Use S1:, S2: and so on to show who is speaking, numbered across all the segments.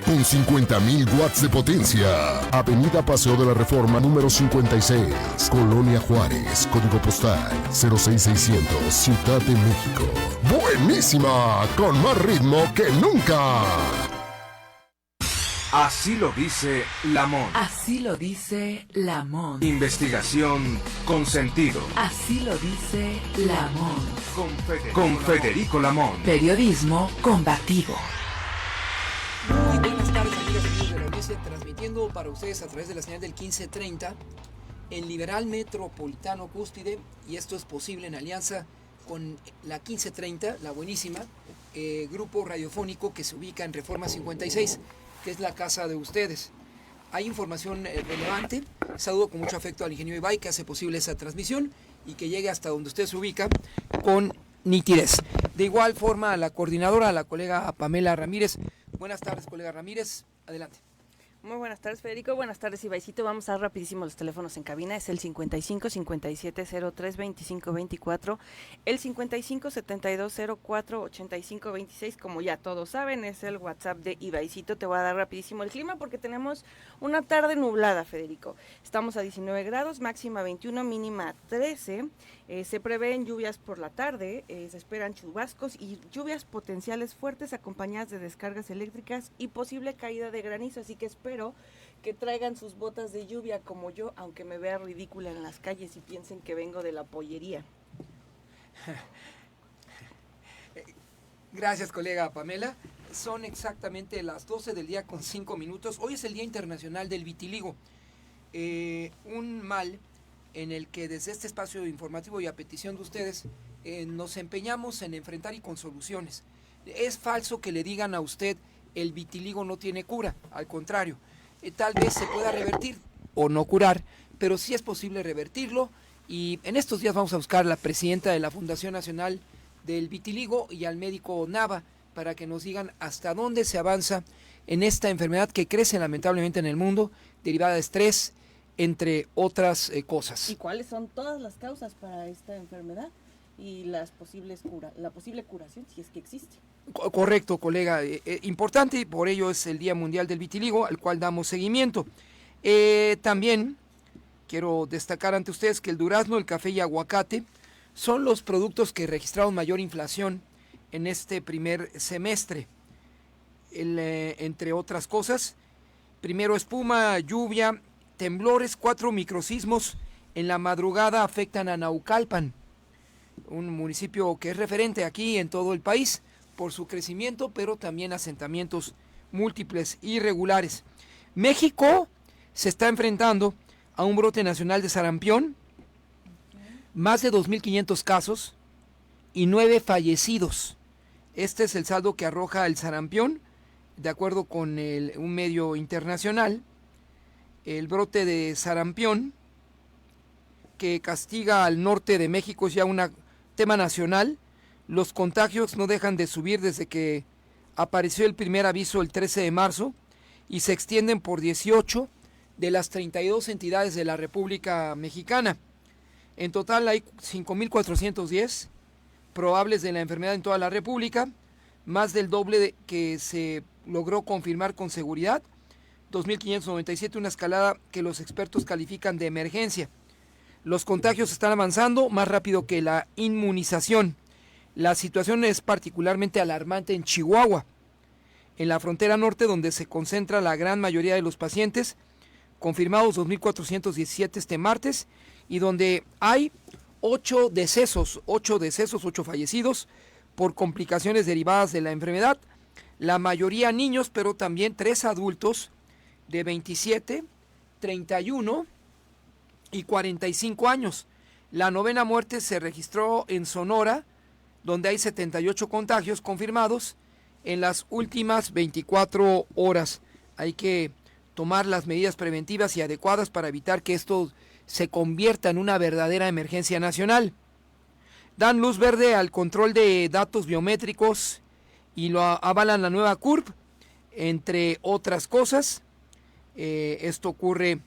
S1: con 50,000 watts de potencia. Avenida Paseo de la Reforma número 56, Colonia Juárez, código postal 06600, Ciudad de México. ¡Buenísima! Con más ritmo que nunca.
S2: Así lo dice Lamón.
S3: Así lo dice Lamón.
S2: Investigación con sentido.
S3: Así lo dice Lamón.
S2: Con Federico Lamón.
S3: Periodismo combativo.
S4: Muy buenas tardes, amigas y amigos de la audiencia, transmitiendo para ustedes a través de la señal del 1530 en Liberal Metropolitano Cúspide, y esto es posible en alianza con la 1530, la buenísima, grupo radiofónico que se ubica en Reforma 56, que es la casa de ustedes. Hay información relevante. Saludo con mucho afecto al ingeniero Ibai, que hace posible esa transmisión y que llegue hasta donde usted se ubica con nitidez. De igual forma, a la coordinadora, a la colega Pamela Ramírez. Buenas tardes, colega Ramírez. Adelante.
S5: Muy buenas tardes, Federico. Buenas tardes, Ibaicito. Vamos a dar rapidísimo los teléfonos en cabina. Es el 55 57 03 25 24, el 55 72 04 85 26. Como ya todos saben, es el WhatsApp de Ibaicito. Te voy a dar rapidísimo el clima porque tenemos una tarde nublada, Federico. Estamos a 19 grados, máxima 21, mínima 13. Se prevén lluvias por la tarde, se esperan chubascos y lluvias potenciales fuertes acompañadas de descargas eléctricas y posible caída de granizo, así que espero que traigan sus botas de lluvia como yo, aunque me vea ridícula en las calles y piensen que vengo de la pollería.
S4: Gracias, colega Pamela. Son exactamente las 12 del día con 5 minutos. Hoy es el Día Internacional del Vitiligo, un mal en el que desde este espacio informativo y a petición de ustedes nos empeñamos en enfrentar y con soluciones. Es falso que le digan a usted el vitiligo no tiene cura, al contrario, tal vez se pueda revertir o no curar, pero sí es posible revertirlo, y en estos días vamos a buscar a la presidenta de la Fundación Nacional del Vitiligo y al médico Nava para que nos digan hasta dónde se avanza en esta enfermedad que crece lamentablemente en el mundo, derivada de estrés, entre otras cosas.
S5: ¿Y cuáles son todas las causas para esta enfermedad y la posible curación, si es que existe?
S4: Correcto, colega. Importante, y por ello es el Día Mundial del Vitiligo, al cual damos seguimiento. También quiero destacar ante ustedes que el durazno, el café y aguacate son los productos que registraron mayor inflación en este primer semestre. Entre otras cosas, primero espuma, lluvia, temblores, 4 microsismos en la madrugada afectan a Naucalpan, un municipio que es referente aquí en todo el país por su crecimiento, pero también asentamientos múltiples irregulares. México se está enfrentando a un brote nacional de sarampión, más de 2.500 casos y 9 fallecidos. Este es el saldo que arroja el sarampión, de acuerdo con un medio internacional. El brote de sarampión que castiga al norte de México es ya un tema nacional. Los contagios no dejan de subir desde que apareció el primer aviso el 13 de marzo y se extienden por 18 de las 32 entidades de la República Mexicana. En total hay 5.410 probables de la enfermedad en toda la República, más del doble que se logró confirmar con seguridad. 2.597, una escalada que los expertos califican de emergencia. Los contagios están avanzando más rápido que la inmunización. La situación es particularmente alarmante en Chihuahua, en la frontera norte, donde se concentra la gran mayoría de los pacientes, confirmados 2.417 este martes, y donde hay 8 fallecidos por complicaciones derivadas de la enfermedad, la mayoría niños, pero también 3 adultos de 27, 31 y 45 años. La 9ª muerte se registró en Sonora, donde hay 78 contagios confirmados en las últimas 24 horas. Hay que tomar las medidas preventivas y adecuadas para evitar que esto se convierta en una verdadera emergencia nacional. Dan luz verde al control de datos biométricos y lo avalan la nueva CURP, entre otras cosas. Esto ocurre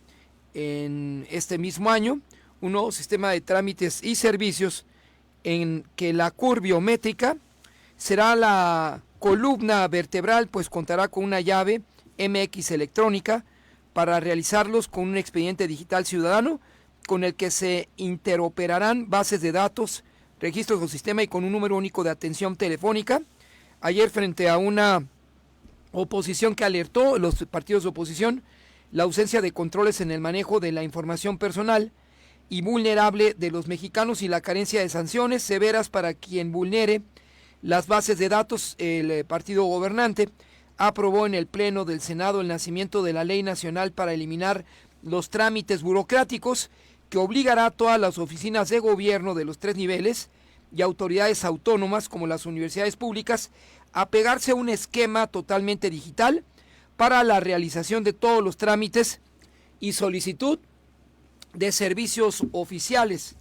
S4: en este mismo año, un nuevo sistema de trámites y servicios en que la CURP biométrica será la columna vertebral pues contará con una llave MX electrónica para realizarlos con un expediente digital ciudadano con el que se interoperarán bases de datos, registros del sistema y con un número único de atención telefónica. Ayer, frente a una oposición que alertó, los partidos de oposición, la ausencia de controles en el manejo de la información personal y vulnerable de los mexicanos y la carencia de sanciones severas para quien vulnere las bases de datos, el partido gobernante aprobó en el Pleno del Senado el nacimiento de la Ley Nacional para eliminar los trámites burocráticos que obligará a todas las oficinas de gobierno de los 3 niveles y autoridades autónomas como las universidades públicas a pegarse a un esquema totalmente digital para la realización de todos los trámites y solicitud de servicios oficiales.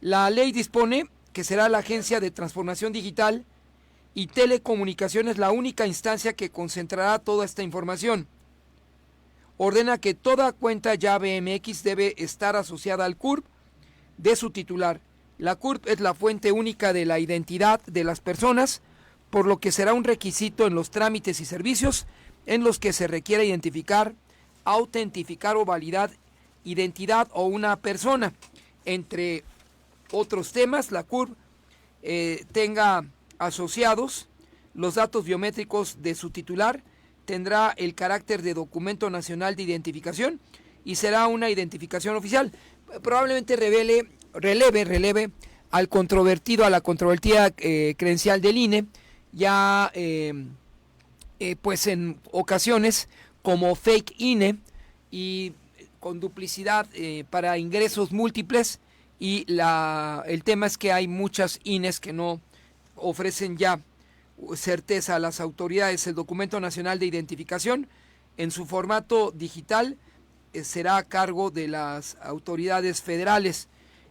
S4: La ley dispone que será la Agencia de Transformación Digital y Telecomunicaciones la única instancia que concentrará toda esta información. Ordena que toda cuenta llave MX debe estar asociada al CURP de su titular. La CURP es la fuente única de la identidad de las personas, por lo que será un requisito en los trámites y servicios en los que se requiere identificar, autentificar o validar identidad o una persona. Entre otros temas, la CURP tenga asociados los datos biométricos de su titular, tendrá el carácter de documento nacional de identificación y será una identificación oficial. Probablemente releve a la controvertida credencial del INE, ya pues en ocasiones como fake INE y con duplicidad para ingresos múltiples, y el tema es que hay muchas INES que no ofrecen ya certeza a las autoridades. El documento nacional de identificación en su formato digital será a cargo de las autoridades federales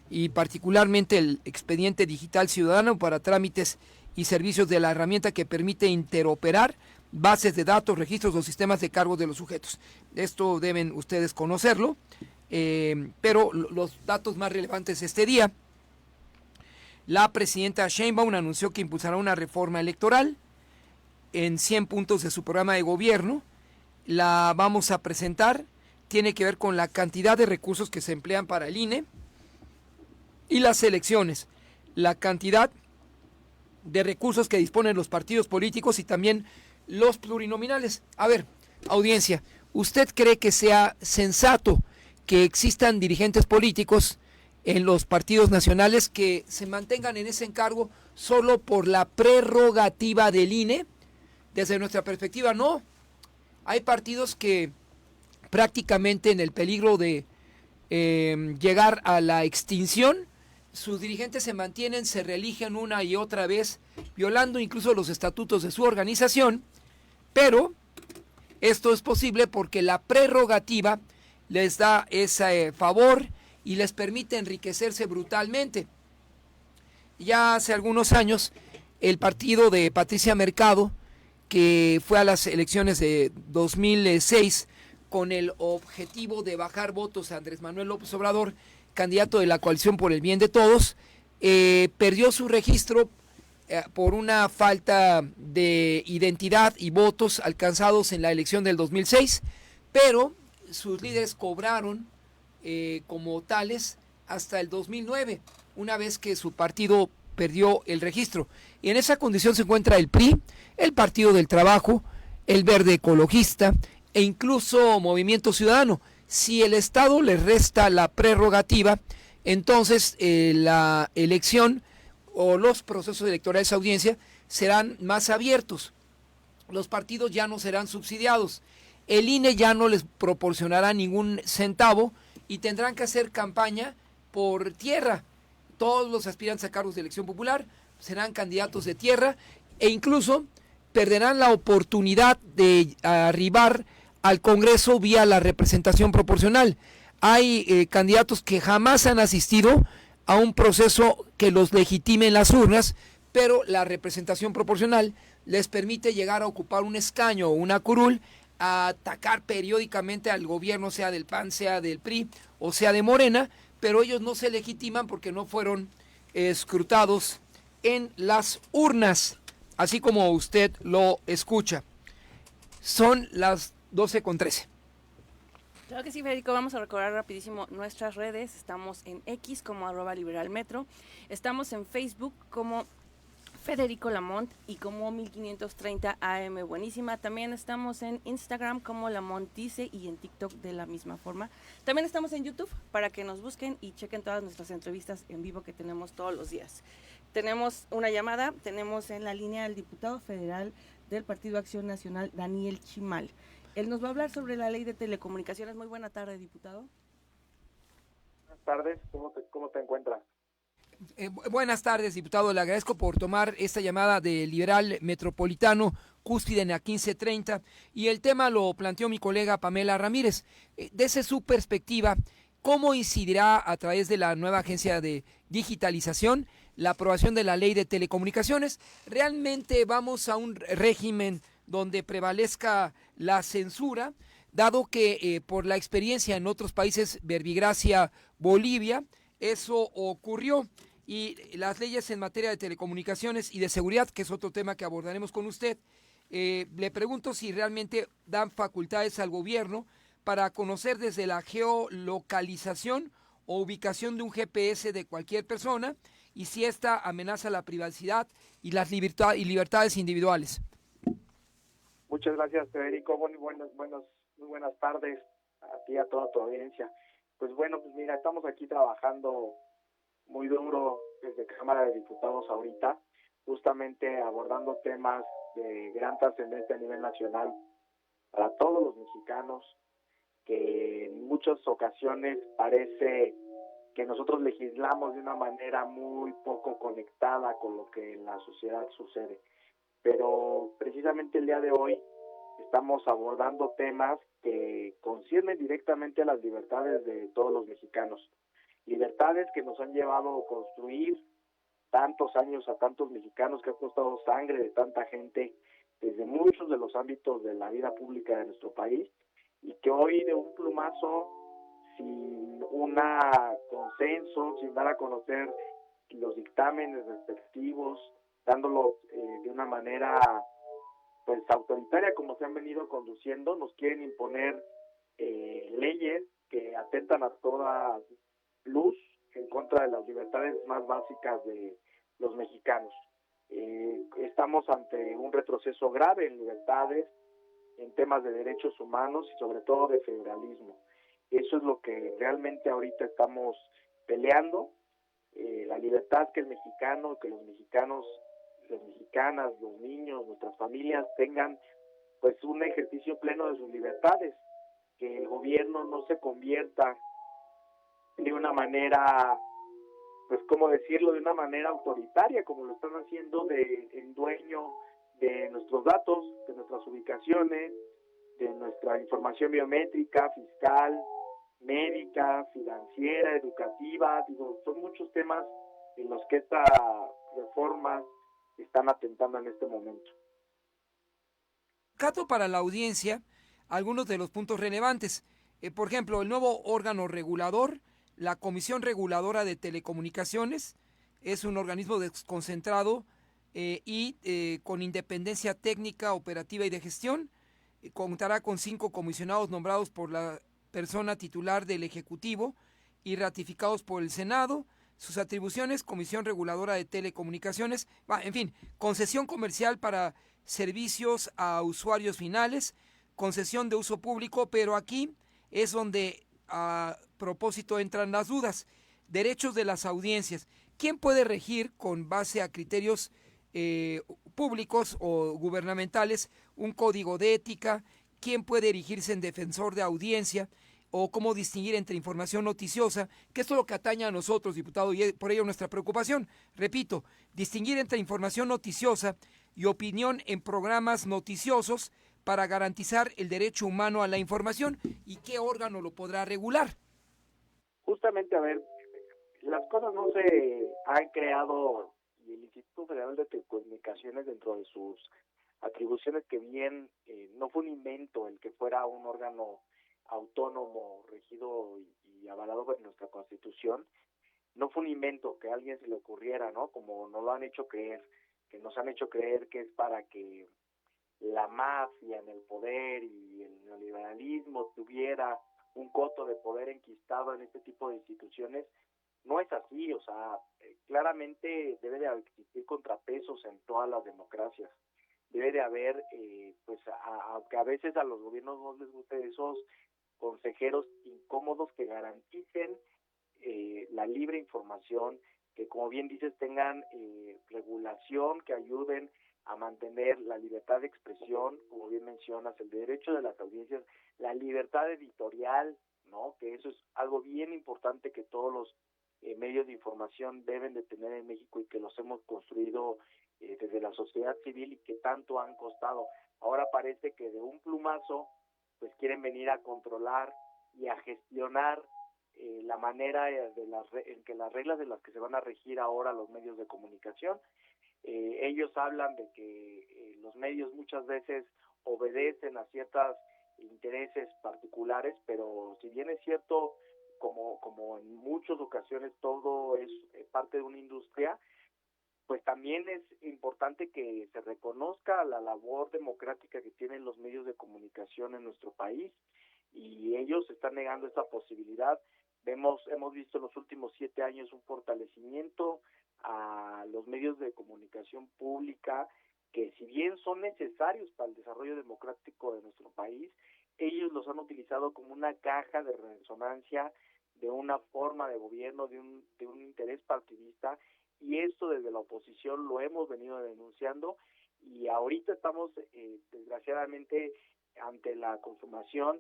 S4: y particularmente el expediente digital ciudadano para trámites y servicios de la herramienta que permite interoperar bases de datos, registros o sistemas de cargo de los sujetos. Esto deben ustedes conocerlo, pero los datos más relevantes este día: la presidenta Sheinbaum anunció que impulsará una reforma electoral en 100 puntos de su programa de gobierno. La vamos a presentar, tiene que ver con la cantidad de recursos que se emplean para el INE y las elecciones, la cantidad de recursos que disponen los partidos políticos y también los plurinominales. A ver, audiencia, ¿usted cree que sea sensato que existan dirigentes políticos en los partidos nacionales que se mantengan en ese encargo solo por la prerrogativa del INE? Desde nuestra perspectiva, no. Hay partidos que prácticamente en el peligro de llegar a la extinción, sus dirigentes se mantienen, se reeligen una y otra vez, violando incluso los estatutos de su organización, pero esto es posible porque la prerrogativa les da ese favor y les permite enriquecerse brutalmente. Ya hace algunos años, el partido de Patricia Mercado, que fue a las elecciones de 2006 con el objetivo de bajar votos a Andrés Manuel López Obrador, candidato de la Coalición por el Bien de Todos, perdió su registro por una falta de identidad y votos alcanzados en la elección del 2006, pero sus líderes cobraron como tales hasta el 2009, una vez que su partido perdió el registro. Y en esa condición se encuentra el PRI, el Partido del Trabajo, el Verde Ecologista e incluso Movimiento Ciudadano. Si el Estado les resta la prerrogativa, entonces la elección o los procesos electorales de audiencia serán más abiertos. Los partidos ya no serán subsidiados. El INE ya no les proporcionará ningún centavo y tendrán que hacer campaña por tierra. Todos los aspirantes a cargos de elección popular serán candidatos de tierra e incluso perderán la oportunidad de arribar al Congreso vía la representación proporcional. Hay candidatos que jamás han asistido a un proceso que los legitime en las urnas, pero la representación proporcional les permite llegar a ocupar un escaño o una curul, a atacar periódicamente al gobierno, sea del PAN, sea del PRI o sea de Morena, pero ellos no se legitiman porque no fueron escrutados en las urnas. así como usted lo escucha. Son las 12:13.
S5: Claro que sí, Federico, vamos a recordar rapidísimo nuestras redes. Estamos en X como @liberalmetro, estamos en Facebook como Federico Lamont y como 1530 AM Buenísima. También estamos en Instagram como Lamont Dice y en TikTok de la misma forma. También estamos en YouTube para que nos busquen y chequen todas nuestras entrevistas en vivo que tenemos todos los días. Tenemos una llamada, tenemos en la línea al diputado federal del Partido Acción Nacional, Daniel Chimal. Él nos va a hablar sobre la ley de telecomunicaciones. Muy buena tarde, diputado.
S6: Buenas tardes, ¿cómo te encuentras?
S4: Buenas tardes, diputado. Le agradezco por tomar esta llamada de Liberal Metropolitano, cúspide en la 1530. Y el tema lo planteó mi colega Pamela Ramírez. Desde su perspectiva, ¿cómo incidirá a través de la nueva agencia de digitalización la aprobación de la ley de telecomunicaciones? ¿Realmente vamos a un régimen donde prevalezca la censura, dado que por la experiencia en otros países, verbigracia Bolivia, eso ocurrió? Y las leyes en materia de telecomunicaciones y de seguridad, que es otro tema que abordaremos con usted, le pregunto si realmente dan facultades al gobierno para conocer desde la geolocalización o ubicación de un GPS de cualquier persona y si esta amenaza la privacidad y las libertades individuales.
S6: Muchas gracias, Federico. Muy buenas tardes a ti y a toda tu audiencia. Pues mira, estamos aquí trabajando muy duro desde Cámara de Diputados ahorita, justamente abordando temas de gran trascendencia a nivel nacional para todos los mexicanos, que en muchas ocasiones parece que nosotros legislamos de una manera muy poco conectada con lo que en la sociedad sucede. Pero precisamente el día de hoy estamos abordando temas que conciernen directamente a las libertades de todos los mexicanos. Libertades que nos han llevado a construir tantos años a tantos mexicanos, que ha costado sangre de tanta gente desde muchos de los ámbitos de la vida pública de nuestro país, y que hoy de un plumazo, sin un consenso, sin dar a conocer los dictámenes respectivos, dándolo de una manera pues autoritaria como se han venido conduciendo, nos quieren imponer leyes que atentan a toda luz en contra de las libertades más básicas de los mexicanos. Estamos ante un retroceso grave en libertades, en temas de derechos humanos y sobre todo de federalismo. Eso es lo que realmente ahorita estamos peleando, la libertad que el mexicano, que los mexicanos, las mexicanas, los niños, nuestras familias tengan pues un ejercicio pleno de sus libertades, que el gobierno no se convierta de una manera, pues cómo decirlo, de una manera autoritaria, como lo están haciendo, en dueño de nuestros datos, de nuestras ubicaciones, de nuestra información biométrica, fiscal, médica, financiera, educativa. Son muchos temas en los que esta reforma están atentando en este momento.
S4: Cato para la audiencia algunos de los puntos relevantes. Por ejemplo, el nuevo órgano regulador, la Comisión Reguladora de Telecomunicaciones, es un organismo desconcentrado y con independencia técnica, operativa y de gestión. Contará con 5 comisionados nombrados por la persona titular del Ejecutivo y ratificados por el Senado. Sus atribuciones: Comisión Reguladora de Telecomunicaciones, en fin, concesión comercial para servicios a usuarios finales, concesión de uso público, pero aquí es donde a propósito entran las dudas. Derechos de las audiencias. ¿Quién puede regir con base a criterios públicos o gubernamentales un código de ética? ¿Quién puede erigirse en defensor de audiencia? ¿O cómo distinguir entre información noticiosa? Que esto es lo que atañe a nosotros, diputado, y por ello nuestra preocupación. Repito, distinguir entre información noticiosa y opinión en programas noticiosos para garantizar el derecho humano a la información. ¿Y qué órgano lo podrá regular?
S6: Justamente, a ver, las cosas no se han creado, y el Instituto Federal de Telecomunicaciones, dentro de sus atribuciones, que bien no fue un invento el que fuera un órgano autónomo, regido y avalado por nuestra Constitución. No fue un invento que a alguien se le ocurriera, ¿no? Como nos lo han hecho creer, que nos han hecho creer que es para que la mafia en el poder y el neoliberalismo tuviera un coto de poder enquistado en este tipo de instituciones, no es así. O sea, claramente debe de existir contrapesos en todas las democracias. Debe de haber, aunque a veces a los gobiernos no les guste, esos consejeros incómodos que garanticen la libre información, que como bien dices tengan regulación, que ayuden a mantener la libertad de expresión, como bien mencionas, el derecho de las audiencias, la libertad editorial, ¿no? Que eso es algo bien importante que todos los medios de información deben de tener en México y que los hemos construido desde la sociedad civil y que tanto han costado. Ahora parece que de un plumazo pues quieren venir a controlar y a gestionar la manera en que las reglas de las que se van a regir ahora los medios de comunicación. Ellos hablan de que los medios muchas veces obedecen a ciertos intereses particulares, pero si bien es cierto, como en muchas ocasiones todo es parte de una industria, pues también es importante que se reconozca la labor democrática que tienen los medios de comunicación en nuestro país, y ellos están negando esta posibilidad. Hemos visto en los últimos 7 años un fortalecimiento a los medios de comunicación pública, que si bien son necesarios para el desarrollo democrático de nuestro país, ellos los han utilizado como una caja de resonancia de una forma de gobierno, de un interés partidista, y esto desde la oposición lo hemos venido denunciando, y ahorita estamos desgraciadamente ante la consumación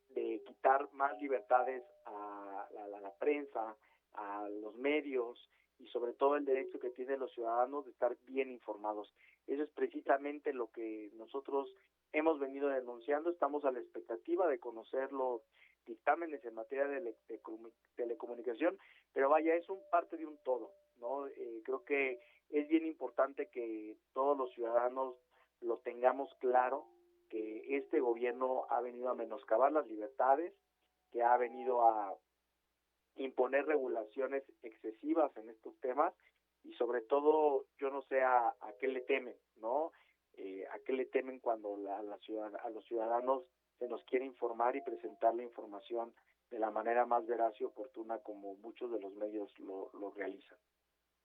S6: de quitar más libertades a la prensa, a los medios, y sobre todo el derecho que tienen los ciudadanos de estar bien informados. Eso es precisamente lo que nosotros hemos venido denunciando. Estamos a la expectativa de conocer los dictámenes en materia de telecomunicación, pero vaya, es un parte de un todo, ¿no? Creo que es bien importante que todos los ciudadanos lo tengamos claro, que este gobierno ha venido a menoscabar las libertades, que ha venido a imponer regulaciones excesivas en estos temas, y sobre todo yo no sé a qué le temen, ¿no? A qué le temen cuando a los ciudadanos se nos quiere informar y presentar la información de la manera más veraz y oportuna, como muchos de los medios lo realizan.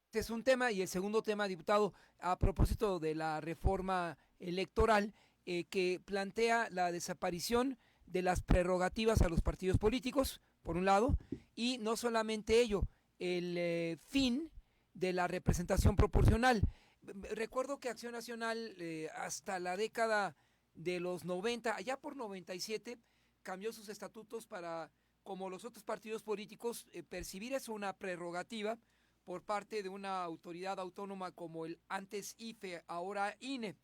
S4: Este es un tema, y el segundo tema, diputado, a propósito de la reforma electoral que plantea la desaparición de las prerrogativas a los partidos políticos, por un lado, y no solamente ello, el fin de la representación proporcional. Recuerdo que Acción Nacional hasta la década de los 90, allá por 97, cambió sus estatutos para, como los otros partidos políticos, percibir eso una prerrogativa por parte de una autoridad autónoma como el antes IFE, ahora INE.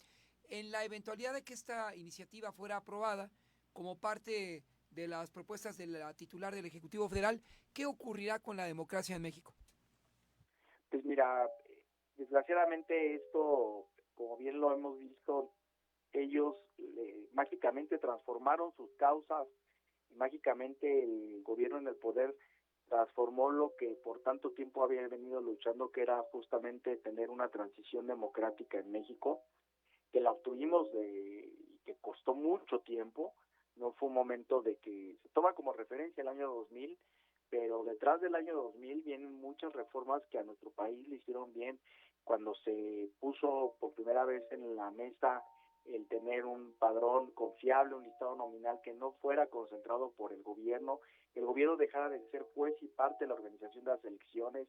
S4: En la eventualidad de que esta iniciativa fuera aprobada como parte de las propuestas de la titular del Ejecutivo Federal, ¿qué ocurrirá con la democracia en México?
S6: Pues mira, desgraciadamente esto, como bien lo hemos visto, ellos mágicamente transformaron sus causas, y mágicamente el gobierno en el poder transformó lo que por tanto tiempo había venido luchando, que era justamente tener una transición democrática en México, que la obtuvimos y que costó mucho tiempo. No fue un momento de que se toma como referencia el año 2000, pero detrás del año 2000 vienen muchas reformas que a nuestro país le hicieron bien. Cuando se puso por primera vez en la mesa el tener un padrón confiable, un listado nominal que no fuera concentrado por el gobierno dejara de ser juez y parte de la organización de las elecciones,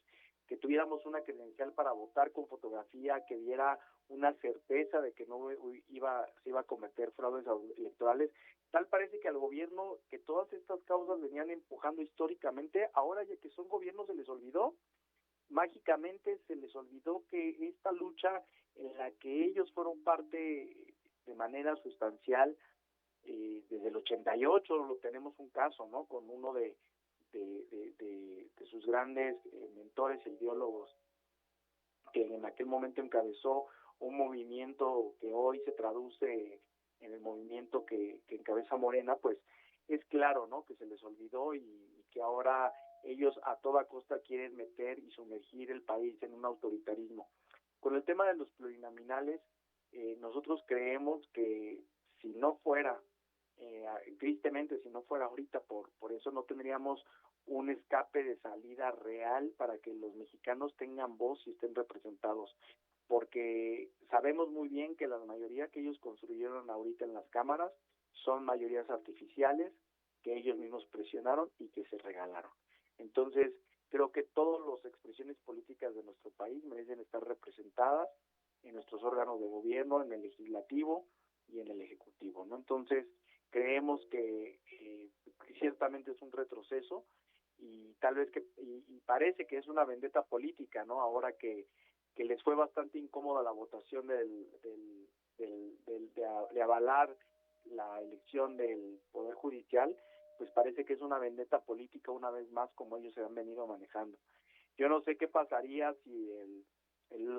S6: que tuviéramos una credencial para votar con fotografía, que diera una certeza de que no se iba a cometer fraudes electorales. Tal parece que al gobierno, que todas estas causas venían empujando históricamente, ahora ya que son gobiernos se les olvidó. Mágicamente se les olvidó que esta lucha en la que ellos fueron parte de manera sustancial, desde el 88 lo tenemos un caso, ¿no? Con uno de sus grandes mentores e ideólogos, que en aquel momento encabezó un movimiento que hoy se traduce en el movimiento que encabeza Morena. Pues es claro, ¿no?, que se les olvidó y que ahora ellos a toda costa quieren meter y sumergir el país en un autoritarismo. Con el tema de los plurinominales, nosotros creemos que si no fuera, tristemente, si no fuera ahorita, por eso no tendríamos un escape de salida real para que los mexicanos tengan voz y estén representados, porque sabemos muy bien que la mayoría que ellos construyeron ahorita en las cámaras son mayorías artificiales que ellos mismos presionaron y que se regalaron. Entonces, creo que todas las expresiones políticas de nuestro país merecen estar representadas en nuestros órganos de gobierno, en el legislativo y en el ejecutivo, ¿no? Entonces, creemos que ciertamente es un retroceso y tal vez y parece que es una vendetta política, ¿no? Ahora que les fue bastante incómoda la votación de avalar la elección del Poder Judicial, pues parece que es una vendetta política una vez más, como ellos se han venido manejando. Yo no sé qué pasaría si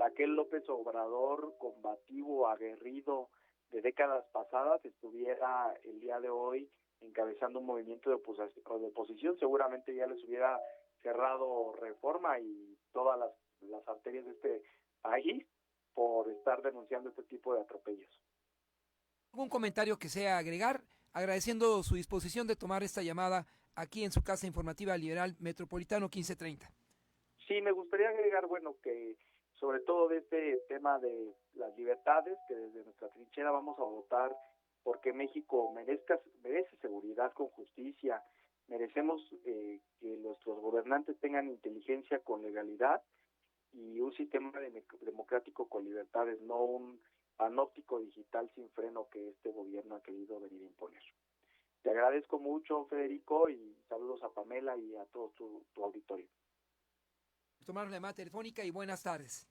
S6: aquel López Obrador combativo, aguerrido de décadas pasadas estuviera el día de hoy encabezando un movimiento de oposición. Seguramente ya les hubiera cerrado Reforma y todas las arterias de este país por estar denunciando este tipo de atropellos.
S4: ¿Algún comentario que sea agregar? Agradeciendo su disposición de tomar esta llamada aquí en su casa informativa Liberal Metropolitano 1530.
S6: Sí, me gustaría agregar, bueno, que sobre todo de este tema de las libertades, que desde nuestra trinchera vamos a votar porque México merece seguridad con justicia, merecemos que nuestros gobernantes tengan inteligencia con legalidad y un sistema democrático con libertades, no un panóptico digital sin freno que este gobierno ha querido venir a imponer. Te agradezco mucho, Federico, y saludos a Pamela y a todo tu auditorio.
S4: Tomar la llamada telefónica y buenas tardes.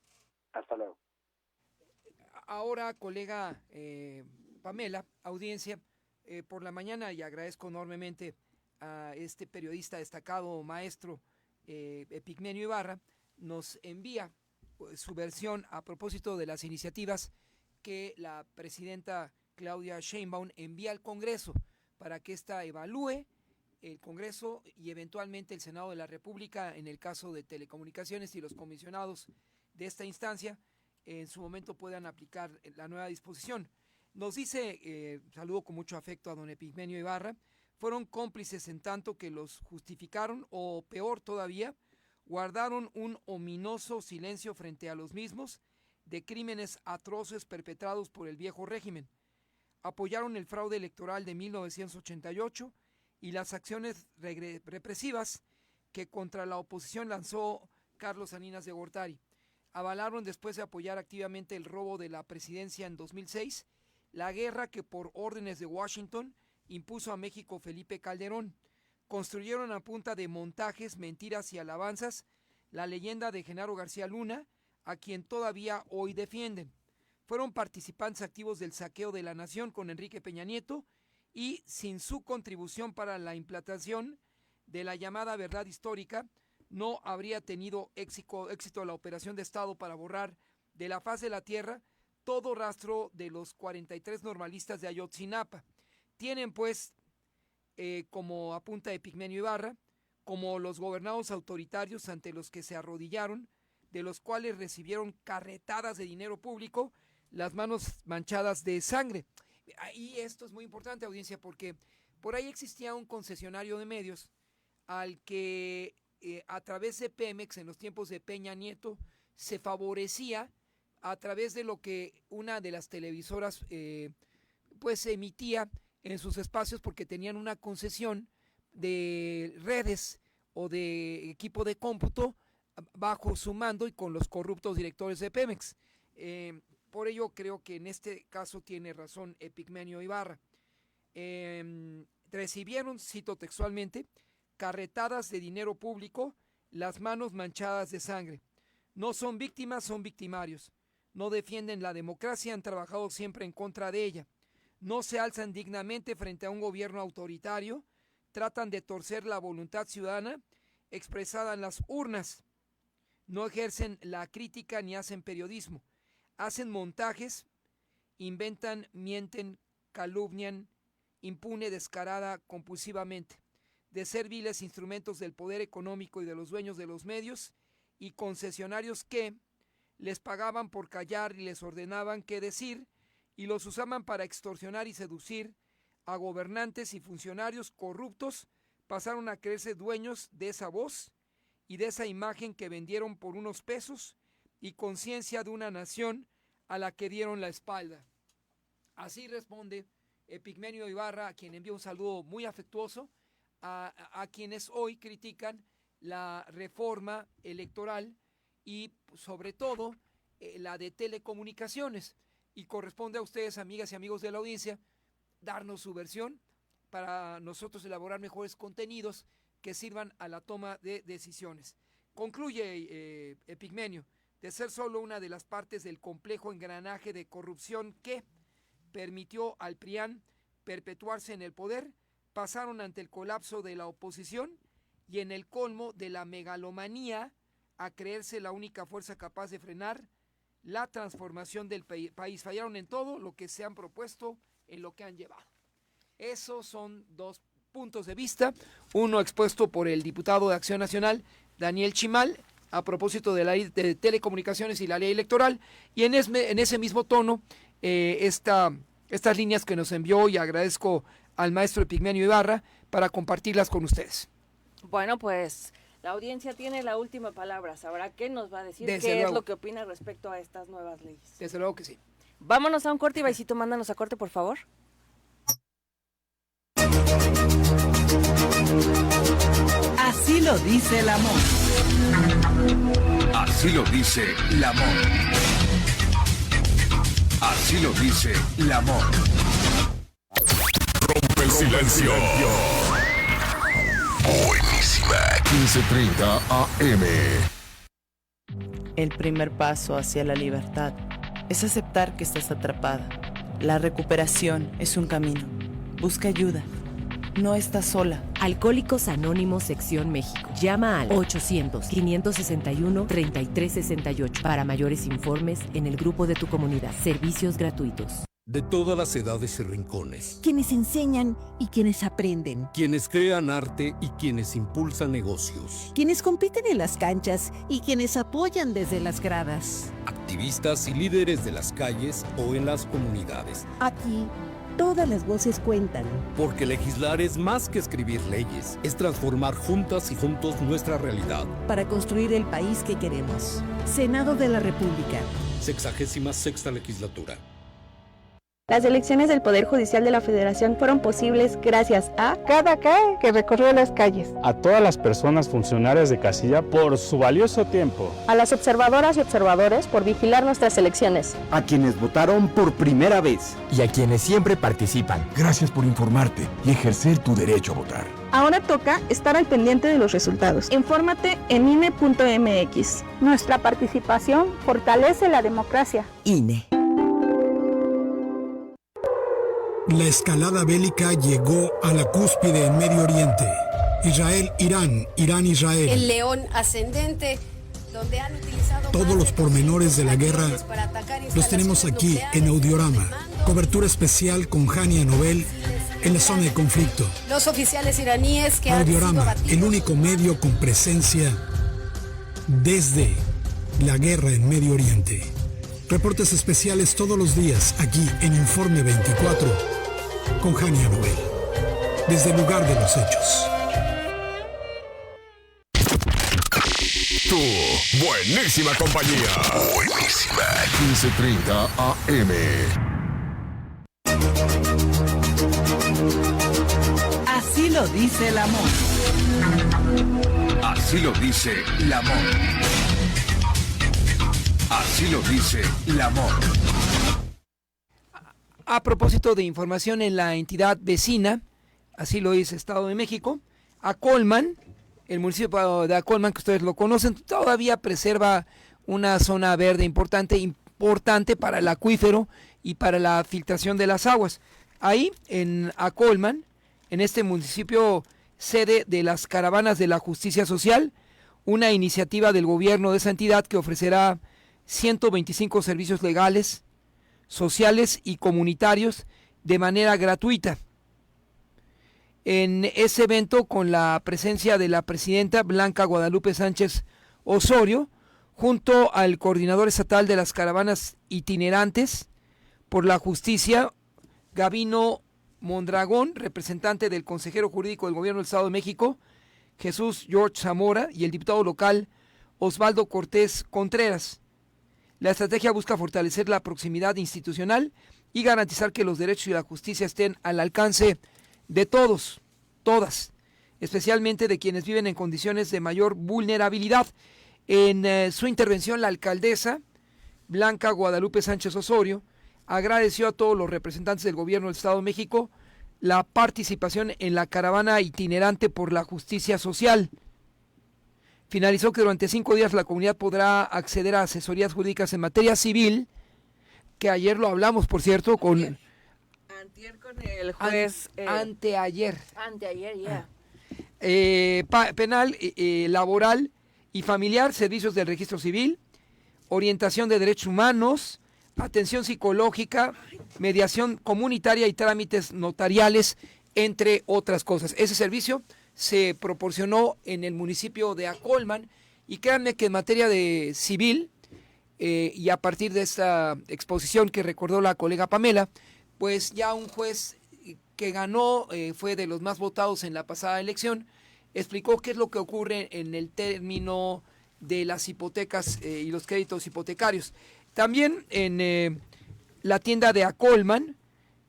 S6: Hasta luego.
S4: Ahora, colega Pamela, audiencia, por la mañana, y agradezco enormemente a este periodista destacado, maestro Epigmenio Ibarra, nos envía su versión a propósito de las iniciativas que la presidenta Claudia Sheinbaum envía al Congreso para que ésta evalúe el Congreso y eventualmente el Senado de la República en el caso de telecomunicaciones y los comisionados de esta instancia en su momento puedan aplicar la nueva disposición. Nos dice, saludo con mucho afecto a don Epigmenio Ibarra, fueron cómplices en tanto que los justificaron o peor todavía, guardaron un ominoso silencio frente a los mismos de crímenes atroces perpetrados por el viejo régimen. Apoyaron el fraude electoral de 1988 y las acciones represivas que contra la oposición lanzó Carlos Salinas de Gortari. Avalaron, después de apoyar activamente el robo de la presidencia en 2006, la guerra que por órdenes de Washington impuso a México Felipe Calderón. Construyeron a punta de montajes, mentiras y alabanzas la leyenda de Genaro García Luna, a quien todavía hoy defienden. Fueron participantes activos del saqueo de la nación con Enrique Peña Nieto y sin su contribución para la implantación de la llamada verdad histórica, no habría tenido éxito la operación de Estado para borrar de la faz de la tierra todo rastro de los 43 normalistas de Ayotzinapa. Tienen pues, como apunta Epigmenio Ibarra, como los gobernados autoritarios ante los que se arrodillaron, de los cuales recibieron carretadas de dinero público, las manos manchadas de sangre. Y esto es muy importante, audiencia, porque por ahí existía un concesionario de medios al que a través de Pemex, en los tiempos de Peña Nieto, se favorecía a través de lo que una de las televisoras pues emitía en sus espacios porque tenían una concesión de redes o de equipo de cómputo bajo su mando y con los corruptos directores de Pemex. Por ello creo que en este caso tiene razón Epigmenio Ibarra. Recibieron, cito textualmente, carretadas de dinero público, las manos manchadas de sangre. No son víctimas, son victimarios. No defienden la democracia, han trabajado siempre en contra de ella. No se alzan dignamente frente a un gobierno autoritario, tratan de torcer la voluntad ciudadana expresada en las urnas. No ejercen la crítica ni hacen periodismo. Hacen montajes, inventan, mienten, calumnian, impune, descarada, compulsivamente. De ser viles instrumentos del poder económico y de los dueños de los medios y concesionarios que, les pagaban por callar y les ordenaban qué decir, y los usaban para extorsionar y seducir a gobernantes y funcionarios corruptos. Pasaron a creerse dueños de esa voz y de esa imagen que vendieron por unos pesos y conciencia de una nación a la que dieron la espalda. Así responde Epigmenio Ibarra, a quien envía un saludo muy afectuoso, a quienes hoy critican la reforma electoral y sobre todo la de telecomunicaciones. Y corresponde a ustedes, amigas y amigos de la audiencia, darnos su versión para nosotros elaborar mejores contenidos que sirvan a la toma de decisiones. Concluye Epigmenio, de ser solo una de las partes del complejo engranaje de corrupción que permitió al PRIAN perpetuarse en el poder, pasaron ante el colapso de la oposición y en el colmo de la megalomanía a creerse la única fuerza capaz de frenar la transformación del país. Fallaron en todo lo que se han propuesto, en lo que han llevado. Esos son dos puntos de vista, uno expuesto por el diputado de Acción Nacional, Daniel Chimal, a propósito de la ley de telecomunicaciones y la ley electoral, y en ese mismo tono, estas líneas que nos envió, y agradezco al maestro Epigmenio Ibarra para compartirlas con ustedes.
S5: Bueno, pues la audiencia tiene la última palabra. Sabrá qué nos va a decir,
S4: Desde
S5: qué
S4: luego.
S5: es lo que opina respecto a estas nuevas leyes.
S4: Desde luego que sí.
S5: Vámonos a un corte, Ivaicito, mándanos a corte, por favor.
S3: Así lo dice el amor.
S2: Así lo dice la MON. Así lo dice la MON.
S1: Rompe el silencio. Buenísima. 15:30 AM.
S7: El primer paso hacia la libertad es aceptar que estás atrapada. La recuperación es un camino. Busca ayuda. No estás sola.
S8: Alcohólicos Anónimos Sección México. Llama al 800-561-3368 para mayores informes en el grupo de tu comunidad. Servicios gratuitos.
S9: De todas las edades y rincones.
S10: Quienes enseñan y quienes aprenden.
S9: Quienes crean arte y quienes impulsan negocios.
S10: Quienes compiten en las canchas y quienes apoyan desde las gradas.
S9: Activistas y líderes de las calles o en las comunidades.
S10: Aquí, todas las voces cuentan.
S9: Porque legislar es más que escribir leyes. Es transformar juntas y juntos nuestra realidad.
S10: Para construir el país que queremos. Senado de la República.
S9: 66ª legislatura.
S11: Las elecciones del Poder Judicial de la Federación fueron posibles gracias a cada CAE que recorrió las calles.
S12: A todas las personas funcionarias de casilla por su valioso tiempo.
S11: A las observadoras y observadores por vigilar nuestras elecciones.
S13: A quienes votaron por primera vez.
S14: Y a quienes siempre participan.
S15: Gracias por informarte y ejercer tu derecho a votar.
S11: Ahora toca estar al pendiente de los resultados. Infórmate en INE.mx. Nuestra participación fortalece la democracia.
S3: INE.
S16: La escalada bélica llegó a la cúspide en Medio Oriente. Israel-Irán, Irán-Israel.
S17: El león ascendente, donde han utilizado
S16: todos los pormenores de la guerra los tenemos aquí en Audiorama. Cobertura especial con Hania Nobel en la zona de conflicto.
S17: Los oficiales iraníes que
S16: Audiorama,
S17: han sido
S16: el único medio con presencia desde la guerra en Medio Oriente. Reportes especiales todos los días aquí en Informe 24 con Hania Nobel, desde el lugar de los hechos.
S1: Tu buenísima compañía. Buenísima. 15:30 AM.
S3: Así lo dice el amor.
S2: Así lo dice la MON. Así lo dice la MON.
S4: A propósito de información en la entidad vecina, así lo dice Estado de México, Acolman, el municipio de Acolman, que ustedes lo conocen, todavía preserva una zona verde importante para el acuífero y para la filtración de las aguas. Ahí, en Acolman, en este municipio sede de las Caravanas de la Justicia Social, una iniciativa del gobierno de esa entidad que ofrecerá 125 servicios legales, sociales y comunitarios de manera gratuita. En ese evento, con la presencia de la presidenta Blanca Guadalupe Sánchez Osorio, junto al coordinador estatal de las caravanas itinerantes por la justicia, Gabino Mondragón, representante del consejero jurídico del gobierno del Estado de México, Jesús George Zamora, y el diputado local Osvaldo Cortés Contreras. La estrategia busca fortalecer la proximidad institucional y garantizar que los derechos y la justicia estén al alcance de todos, todas, especialmente de quienes viven en condiciones de mayor vulnerabilidad. En su intervención, la alcaldesa Blanca Guadalupe Sánchez Osorio agradeció a todos los representantes del gobierno del Estado de México la participación en la caravana itinerante por la justicia social. Finalizó que durante 5 días la comunidad podrá acceder a asesorías jurídicas en materia civil, que ayer lo hablamos, por cierto, con...
S5: Antier con el juez...
S4: Anteayer,
S5: ya.
S4: penal, laboral y familiar, servicios del registro civil, orientación de derechos humanos, atención psicológica, mediación comunitaria y trámites notariales, entre otras cosas. Ese servicio se proporcionó en el municipio de Acolman, y créanme que en materia de civil, y a partir de esta exposición que recordó la colega Pamela, pues ya un juez que ganó, fue de los más votados en la pasada elección, explicó qué es lo que ocurre en el término de las hipotecas y los créditos hipotecarios. También en la tienda de Acolman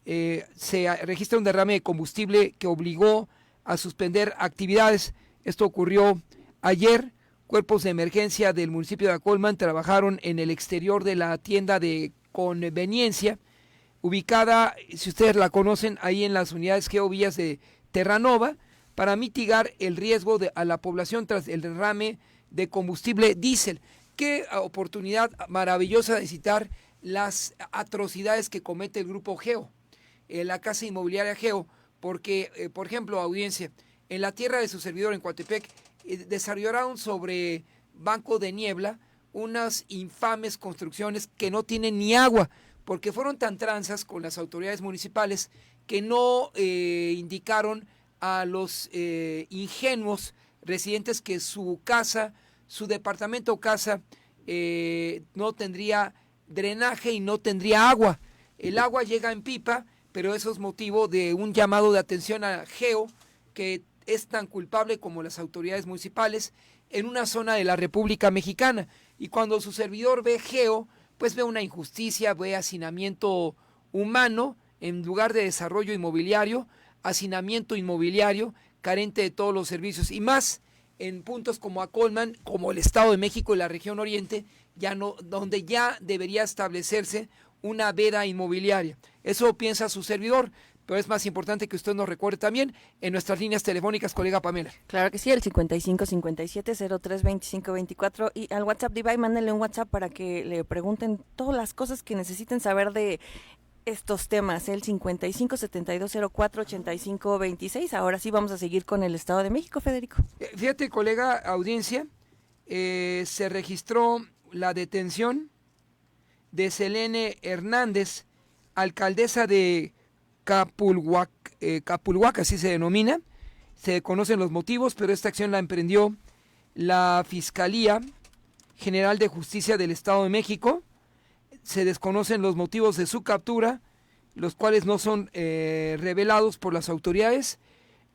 S4: se registra un derrame de combustible que obligó a suspender actividades. Esto ocurrió ayer. Cuerpos de emergencia del municipio de Acolman trabajaron en el exterior de la tienda de conveniencia, ubicada, si ustedes la conocen, ahí en las unidades Geovías de Terranova, para mitigar el riesgo a la población tras el derrame de combustible diésel. Qué oportunidad maravillosa de citar las atrocidades que comete el grupo Geo, la casa inmobiliaria Geo, porque, por ejemplo, audiencia, en la tierra de su servidor en Coatepec, desarrollaron sobre banco de niebla unas infames construcciones que no tienen ni agua, porque fueron tan tranzas con las autoridades municipales que no indicaron a los ingenuos residentes que su casa, su departamento o casa no tendría drenaje y no tendría agua. El agua llega en pipa, pero eso es motivo de un llamado de atención a Geo, que es tan culpable como las autoridades municipales en una zona de la República Mexicana. Y cuando su servidor ve Geo, pues ve una injusticia, ve hacinamiento humano en lugar de desarrollo inmobiliario, hacinamiento inmobiliario carente de todos los servicios, y más en puntos como Acolman, como el Estado de México y la región oriente, donde ya debería establecerse una veda inmobiliaria. Eso piensa su servidor, pero es más importante que usted nos recuerde también en nuestras líneas telefónicas, colega Pamela.
S5: Claro que sí, el 55 57 03 25 24, y al WhatsApp de Ibai, mándenle un WhatsApp para que le pregunten todas las cosas que necesiten saber de estos temas, el 55 72 04 85 26. Ahora sí vamos a seguir con el Estado de México, Federico.
S4: Fíjate, colega, audiencia, se registró la detención de Selene Hernández, alcaldesa de Capulhuac, así se denomina. Se conocen los motivos, pero esta acción la emprendió la Fiscalía General de Justicia del Estado de México. Se desconocen los motivos de su captura, los cuales no son revelados por las autoridades.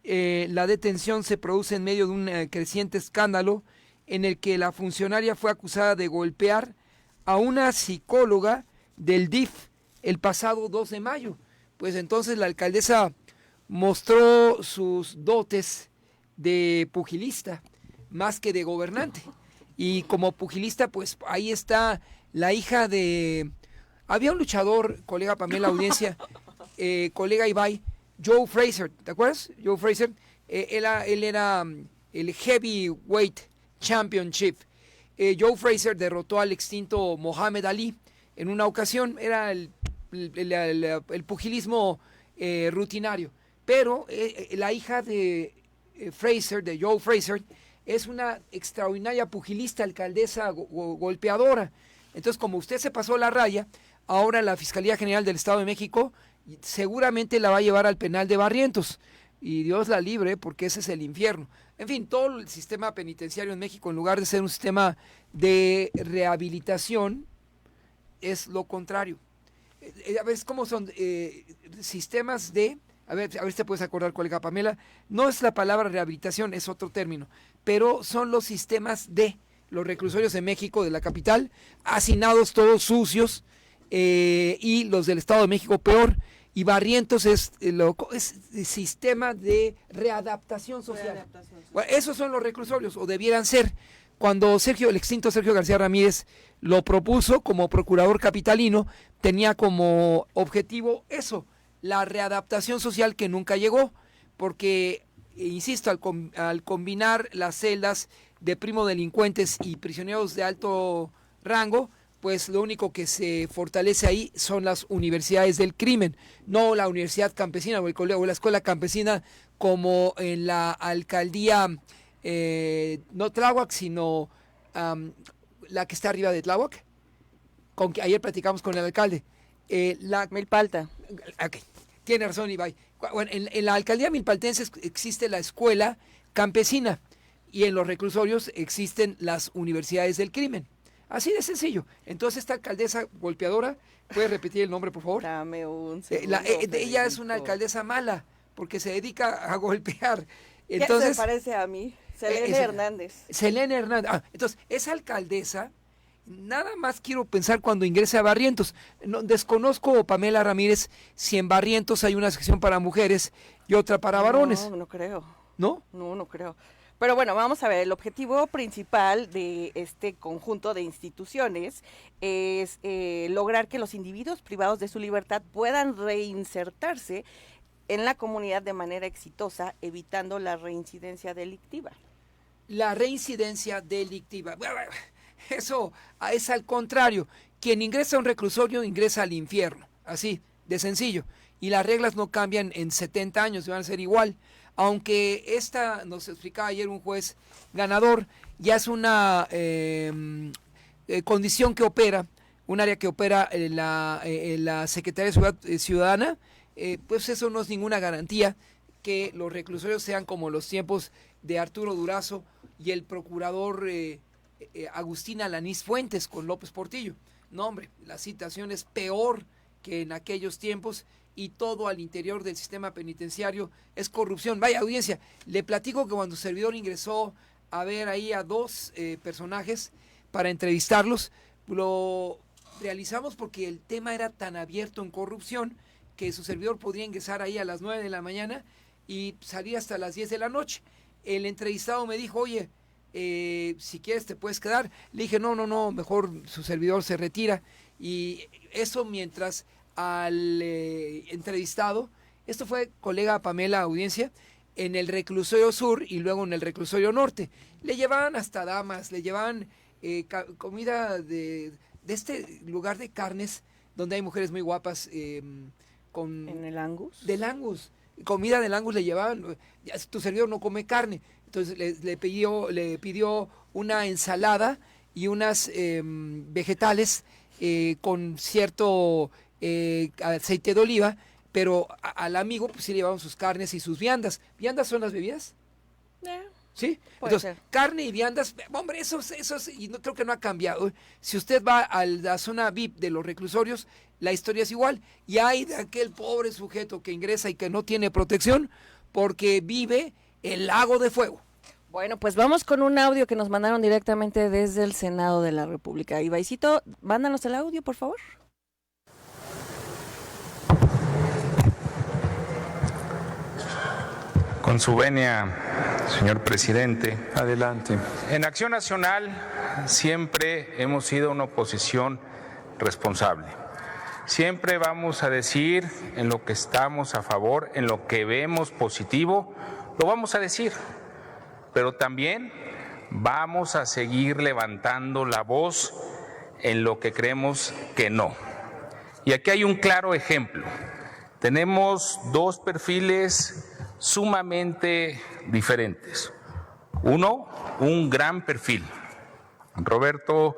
S4: La detención se produce en medio de un creciente escándalo en el que la funcionaria fue acusada de golpear a una psicóloga del DIF el pasado 2 de mayo. Pues entonces la alcaldesa mostró sus dotes de pugilista más que de gobernante. Y como pugilista, pues ahí está la hija de... Había un luchador, colega Pamela, audiencia, colega Ibai, Joe Frazier, ¿te acuerdas? Joe Frazier, él era el Heavyweight Championship. Joe Frazier derrotó al extinto Mohamed Ali en una ocasión. Era el pugilismo rutinario, pero la hija de Frazier, de Joe Frazier, es una extraordinaria pugilista, alcaldesa golpeadora. Entonces, como usted se pasó la raya, ahora la Fiscalía General del Estado de México seguramente la va a llevar al penal de Barrientos, y Dios la libre, porque ese es el infierno. En fin, todo el sistema penitenciario en México, en lugar de ser un sistema de rehabilitación, es lo contrario. A ver, ¿cómo son? Sistemas de... A ver si te puedes acordar, colega Pamela. No es la palabra rehabilitación, es otro término. Pero son los sistemas de los reclusorios de México, de la capital, hacinados todos sucios, y los del Estado de México peor. Y Barrientos es el sistema de readaptación social. Bueno, esos son los reclusorios, o debieran ser. Cuando el extinto Sergio García Ramírez lo propuso como procurador capitalino, tenía como objetivo eso, la readaptación social, que nunca llegó, porque, insisto, al combinar las celdas de primodelincuentes y prisioneros de alto rango, pues lo único que se fortalece ahí son las universidades del crimen, no la universidad campesina o la escuela campesina como en la alcaldía, no Tláhuac, sino la que está arriba de Tláhuac, con que ayer platicamos con el alcalde.
S5: Milpalta.
S4: Okay, tiene razón, Ibai. Bueno, en la alcaldía milpaltense existe la escuela campesina y en los reclusorios existen las universidades del crimen. Así de sencillo. Entonces esta alcaldesa golpeadora, ¿puede repetir el nombre, por favor?
S5: Dame un segundo,
S4: ella es una alcaldesa mala, porque se dedica a golpear.
S5: Entonces, ¿qué se parece a mí? Selene Hernández.
S4: Selene Hernández. Entonces, esa alcaldesa, nada más quiero pensar cuando ingrese a Barrientos. No, desconozco, Pamela Ramírez, si en Barrientos hay una sección para mujeres y otra para varones.
S5: No creo.
S4: ¿No?
S5: No creo. Pero bueno, vamos a ver, el objetivo principal de este conjunto de instituciones es lograr que los individuos privados de su libertad puedan reinsertarse en la comunidad de manera exitosa, evitando la reincidencia delictiva.
S4: La reincidencia delictiva. Eso es al contrario. Quien ingresa a un reclusorio ingresa al infierno. Así, de sencillo. Y las reglas no cambian en 70 años, van a ser igual. Aunque esta, nos explicaba ayer un juez ganador, ya es una condición que opera, un área que opera en la Secretaría de Seguridad Ciudadana, pues eso no es ninguna garantía que los reclusorios sean como los tiempos de Arturo Durazo y el procurador Agustín Alanís Fuentes con López Portillo. No, hombre, la situación es peor que en aquellos tiempos y todo al interior del sistema penitenciario es corrupción. Vaya, audiencia, le platico que cuando su servidor ingresó a ver ahí a dos personajes para entrevistarlos, lo realizamos porque el tema era tan abierto en corrupción que su servidor podría ingresar ahí a las 9 de la mañana y salir hasta las 10 de la noche. El entrevistado me dijo, oye, si quieres te puedes quedar. Le dije, no, mejor su servidor se retira. Y eso mientras al entrevistado, esto fue, colega Pamela, audiencia, en el reclusorio sur y luego en el reclusorio norte, le llevaban hasta damas, le llevaban comida de este lugar de carnes donde hay mujeres muy guapas, ¿en
S5: el Angus?
S4: Del Angus, comida del Angus le llevaban. Tu servidor no come carne, entonces le pidió una ensalada y unas vegetales con cierto aceite de oliva, pero al amigo pues sí le llevaban sus carnes y sus viandas. ¿Viandas son las bebidas? ¿Sí? Entonces, carne y viandas, hombre, eso y no, creo que no ha cambiado. Si usted va a la zona VIP de los reclusorios, la historia es igual. Y hay de aquel pobre sujeto que ingresa y que no tiene protección porque vive el lago de fuego.
S5: Bueno, pues vamos con un audio que nos mandaron directamente desde el Senado de la República. Ivaicito, mándanos el audio, por favor.
S18: Con su venia, señor presidente. Adelante. En Acción Nacional siempre hemos sido una oposición responsable. Siempre vamos a decir en lo que estamos a favor, en lo que vemos positivo, lo vamos a decir. Pero también vamos a seguir levantando la voz en lo que creemos que no. Y aquí hay un claro ejemplo. Tenemos dos perfiles sumamente diferentes. Uno, un gran perfil, Roberto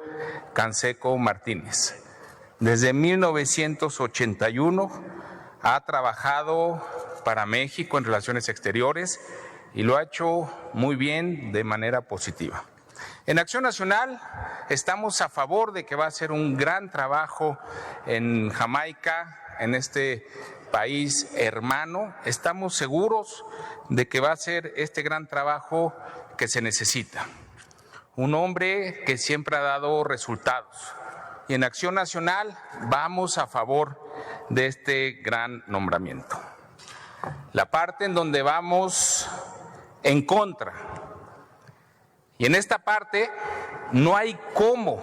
S18: Canseco Martínez. Desde 1981 ha trabajado para México en relaciones exteriores y lo ha hecho muy bien, de manera positiva. En Acción Nacional estamos a favor de que va a ser un gran trabajo en Jamaica, en este país hermano. Estamos seguros de que va a ser este gran trabajo que se necesita. Un hombre que siempre ha dado resultados. Y en Acción Nacional vamos a favor de este gran nombramiento. La parte en donde vamos en contra. Y en esta parte no hay cómo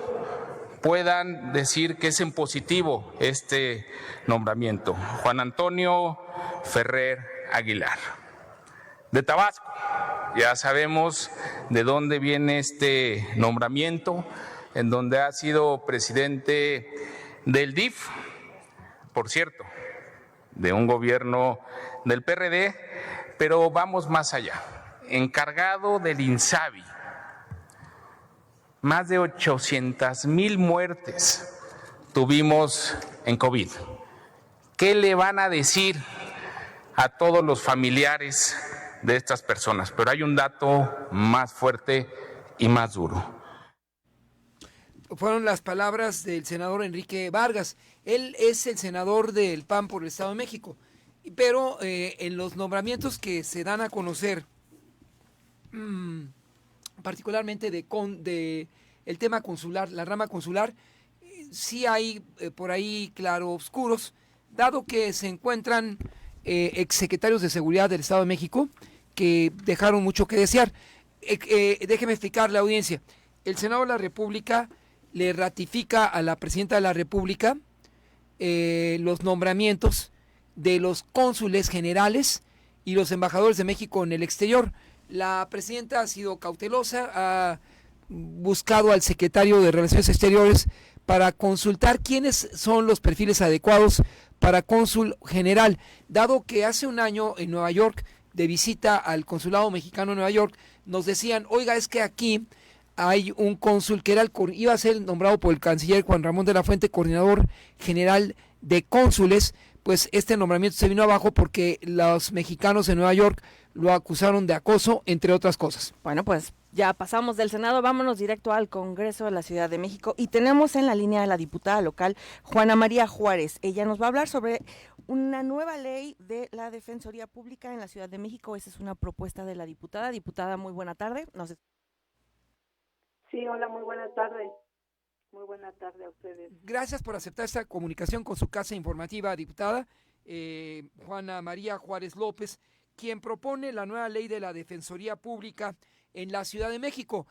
S18: puedan decir que es en positivo este nombramiento. Juan Antonio Ferrer Aguilar, de Tabasco. Ya sabemos de dónde viene este nombramiento, en donde ha sido presidente del DIF, por cierto, de un gobierno del PRD, pero vamos más allá. Encargado del INSABI, más de 800,000 muertes tuvimos en COVID. ¿Qué le van a decir a todos los familiares de estas personas? Pero hay un dato más fuerte y más duro.
S4: Fueron las palabras del senador Enrique Vargas. Él es el senador del PAN por el Estado de México, pero en los nombramientos que se dan a conocer, particularmente de el tema consular, la rama consular, sí hay por ahí claroscuros, dado que se encuentran exsecretarios de Seguridad del Estado de México que dejaron mucho que desear. Déjeme explicarle a la audiencia. El Senado de la República le ratifica a la Presidenta de la República los nombramientos de los cónsules generales y los embajadores de México en el exterior. La Presidenta ha sido cautelosa, ha buscado al secretario de Relaciones Exteriores para consultar quiénes son los perfiles adecuados para cónsul general, dado que hace un año en Nueva York, de visita al consulado mexicano en Nueva York, nos decían, oiga, es que aquí hay un cónsul que iba a ser nombrado por el canciller Juan Ramón de la Fuente, coordinador general de cónsules. Pues este nombramiento se vino abajo porque los mexicanos en Nueva York lo acusaron de acoso, entre otras cosas.
S5: Bueno, pues ya pasamos del Senado, vámonos directo al Congreso de la Ciudad de México y tenemos en la línea a la diputada local Juana María Juárez. Ella nos va a hablar sobre una nueva ley de la Defensoría Pública en la Ciudad de México. Esa es una propuesta de la diputada. Diputada, muy buena tarde.
S19: Sí, hola, muy buena tarde. Muy buena tarde a ustedes.
S4: Gracias por aceptar esta comunicación con su casa informativa, diputada. Juana María Juárez López, quien propone la nueva ley de la Defensoría Pública en la Ciudad de México.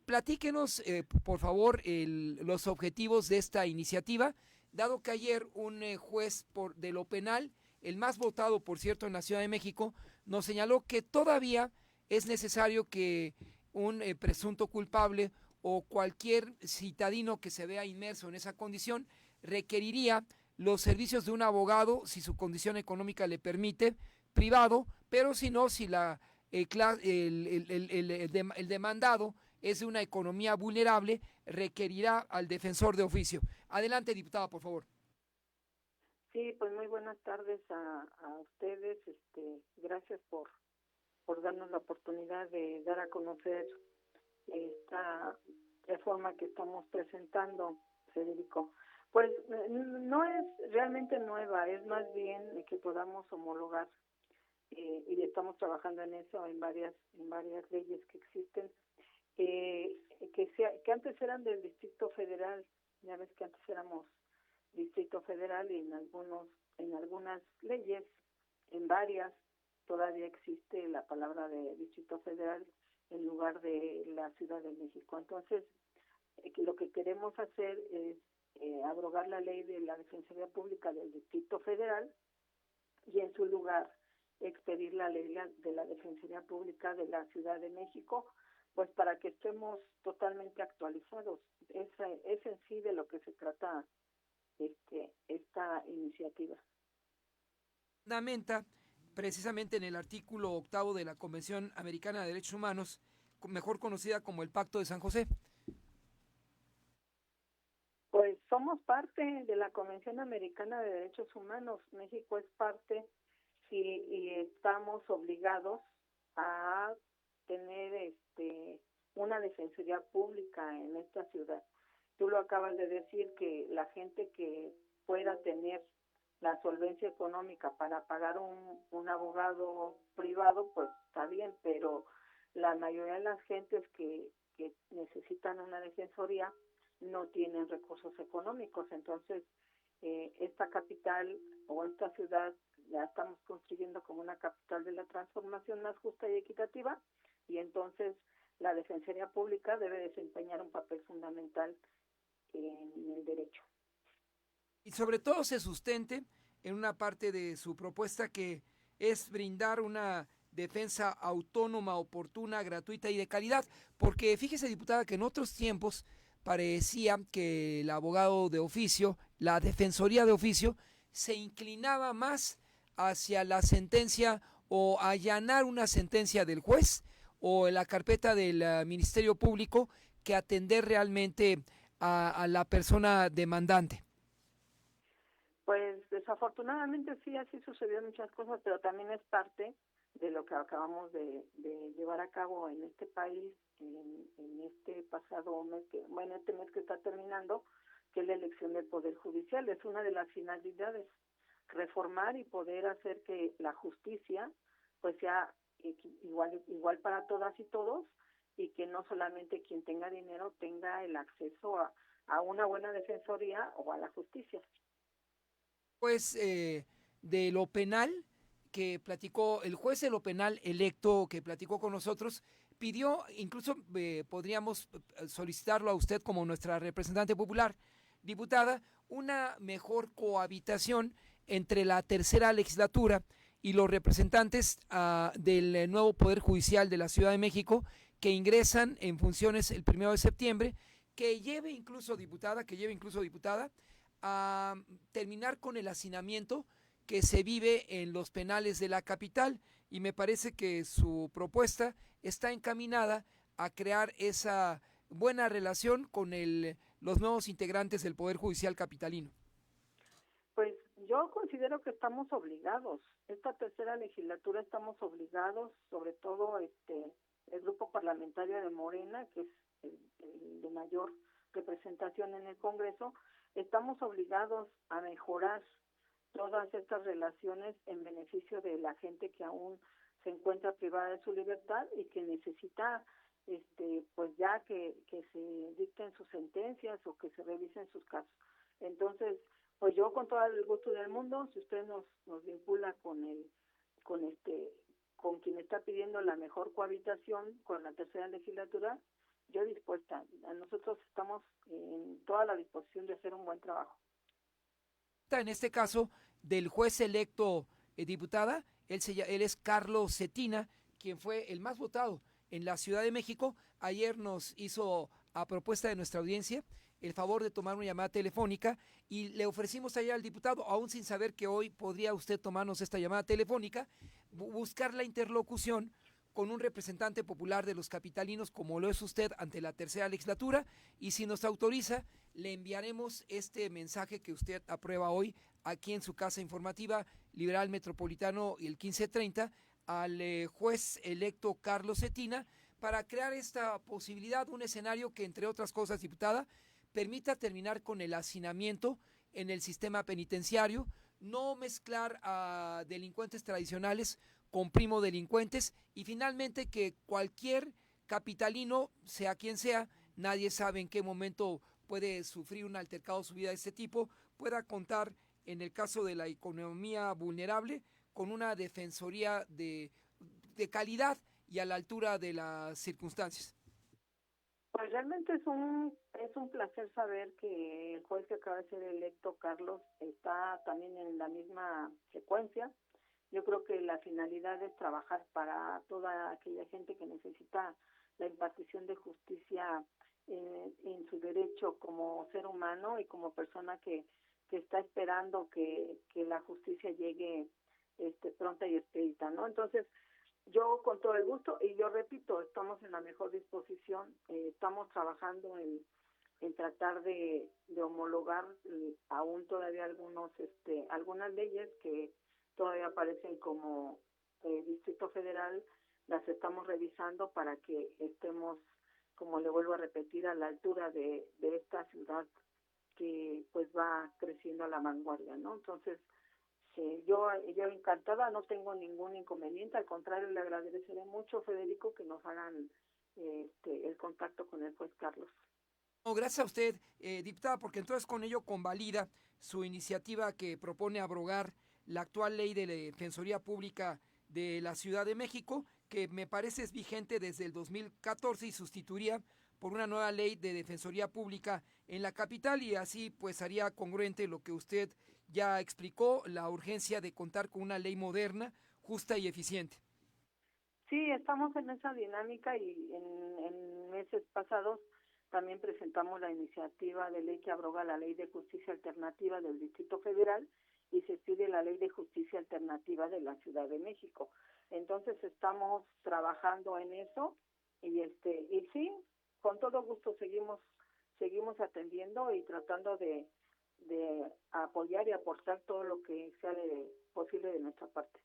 S4: Platíquenos, por favor, los objetivos de esta iniciativa, dado que ayer un juez de lo penal, el más votado, por cierto, en la Ciudad de México, nos señaló que todavía es necesario que un presunto culpable o cualquier citadino que se vea inmerso en esa condición requeriría los servicios de un abogado, si su condición económica le permite, privado, pero si no, si el demandado es de una economía vulnerable, requerirá al defensor de oficio. Adelante, diputada, por favor.
S19: Sí, pues muy buenas tardes a ustedes. Gracias por darnos la oportunidad de dar a conocer esta reforma que estamos presentando, Federico. Pues no es realmente nueva, es más bien que podamos homologar y estamos trabajando en eso, en varias leyes que existen, que antes eran del Distrito Federal. Ya ves que antes éramos Distrito Federal y en algunas leyes, en varias, todavía existe la palabra de Distrito Federal en lugar de la Ciudad de México. Entonces, lo que queremos hacer es abrogar la ley de la Defensoría Pública del Distrito Federal y en su lugar expedir la ley de la Defensoría Pública de la Ciudad de México, pues para que estemos totalmente actualizados. Es en sí de lo que se trata esta iniciativa.
S4: Fundamenta precisamente en el artículo 8 de la Convención Americana de Derechos Humanos, mejor conocida como el Pacto de San José.
S19: Pues somos parte de la Convención Americana de Derechos Humanos. México es parte y estamos obligados a tener una defensoría pública en esta ciudad. Tú lo acabas de decir, que la gente que pueda tener la solvencia económica para pagar un abogado privado, pues está bien, pero la mayoría de las gentes que necesitan una defensoría no tienen recursos económicos. Entonces, esta capital o esta ciudad la estamos construyendo como una capital de la transformación más justa y equitativa, y entonces la Defensoría Pública debe desempeñar un papel fundamental en el derecho.
S4: Y sobre todo se sustente en una parte de su propuesta, que es brindar una defensa autónoma, oportuna, gratuita y de calidad, porque fíjese, diputada, que en otros tiempos parecía que el abogado de oficio, la defensoría de oficio, se inclinaba más hacia la sentencia o allanar una sentencia del juez o en la carpeta del Ministerio Público, que atender realmente a la persona demandante.
S19: Pues desafortunadamente sí, así sucedieron muchas cosas, pero también es parte de lo que acabamos de llevar a cabo en este país en este pasado mes, este mes que está terminando, que es la elección del Poder Judicial. Es una de las finalidades, reformar y poder hacer que la justicia pues sea igual para todas y todos, y que no solamente quien tenga dinero tenga el acceso a una buena defensoría o a la justicia.
S4: Pues de lo penal que platicó el juez de lo penal electo, que platicó con nosotros, pidió, incluso podríamos solicitarlo a usted como nuestra representante popular, diputada, una mejor cohabitación entre la tercera legislatura y los representantes del nuevo Poder Judicial de la Ciudad de México, que ingresan en funciones el 1 de septiembre, que lleve incluso, diputada, a terminar con el hacinamiento que se vive en los penales de la capital, y me parece que su propuesta está encaminada a crear esa buena relación con los nuevos integrantes del Poder Judicial capitalino.
S19: Pues yo considero que estamos obligados, esta tercera legislatura estamos obligados, sobre todo el grupo parlamentario de Morena, que es el de mayor representación en el Congreso, estamos obligados a mejorar todas estas relaciones en beneficio de la gente que aún se encuentra privada de su libertad y que necesita pues ya que se dicten sus sentencias o que se revisen sus casos. Entonces, pues yo con todo el gusto del mundo, si usted nos vincula con quien está pidiendo la mejor cohabitación con la tercera legislatura, yo dispuesta. Nosotros estamos en toda la disposición de hacer un buen trabajo.
S4: En este caso, del juez electo, diputada, él es Carlos Cetina, quien fue el más votado en la Ciudad de México. Ayer nos hizo, a propuesta de nuestra audiencia, el favor de tomar una llamada telefónica, y le ofrecimos ayer al diputado, aún sin saber que hoy podría usted tomarnos esta llamada telefónica, buscar la interlocución con un representante popular de los capitalinos, como lo es usted, ante la tercera legislatura, y si nos autoriza, le enviaremos este mensaje que usted aprueba hoy aquí en su casa informativa Liberal Metropolitano y el 1530 al juez electo Carlos Cetina, para crear esta posibilidad, un escenario que, entre otras cosas, diputada, permita terminar con el hacinamiento en el sistema penitenciario, no mezclar a delincuentes tradicionales con primo delincuentes, y finalmente que cualquier capitalino, sea quien sea, nadie sabe en qué momento puede sufrir un altercado su vida de este tipo, pueda contar, en el caso de la economía vulnerable, con una defensoría de calidad y a la altura de las circunstancias.
S19: Pues realmente es un placer saber que el juez que acaba de ser electo, Carlos, está también en la misma secuencia. Yo creo que la finalidad es trabajar para toda aquella gente que necesita la impartición de justicia en su derecho como ser humano y como persona que está esperando que la justicia llegue pronta y expedita, ¿no? Entonces, yo con todo el gusto, y yo repito, estamos en la mejor disposición, estamos trabajando en tratar de homologar aún todavía algunas leyes que todavía aparecen como Distrito Federal, las estamos revisando para que estemos, como le vuelvo a repetir, a la altura de esta ciudad que pues va creciendo a la vanguardia, ¿no? Entonces, yo encantada, no tengo ningún inconveniente, al contrario, le agradeceré mucho, Federico, que nos hagan el contacto con el juez Carlos.
S4: No, gracias a usted, diputada, porque entonces con ello convalida su iniciativa que propone abrogar la actual ley de la Defensoría Pública de la Ciudad de México, que me parece es vigente desde el 2014 y sustituiría por una nueva ley de Defensoría Pública en la capital, y así pues haría congruente lo que usted ya explicó, la urgencia de contar con una ley moderna, justa y eficiente.
S19: Sí, estamos en esa dinámica y en meses pasados también presentamos la iniciativa de ley que abroga la Ley de Justicia Alternativa del Distrito Federal y se pide la Ley de Justicia Alternativa de la Ciudad de México. Entonces estamos trabajando en eso y sí, con todo gusto seguimos atendiendo y tratando de apoyar y aportar todo lo que sea posible de nuestra parte.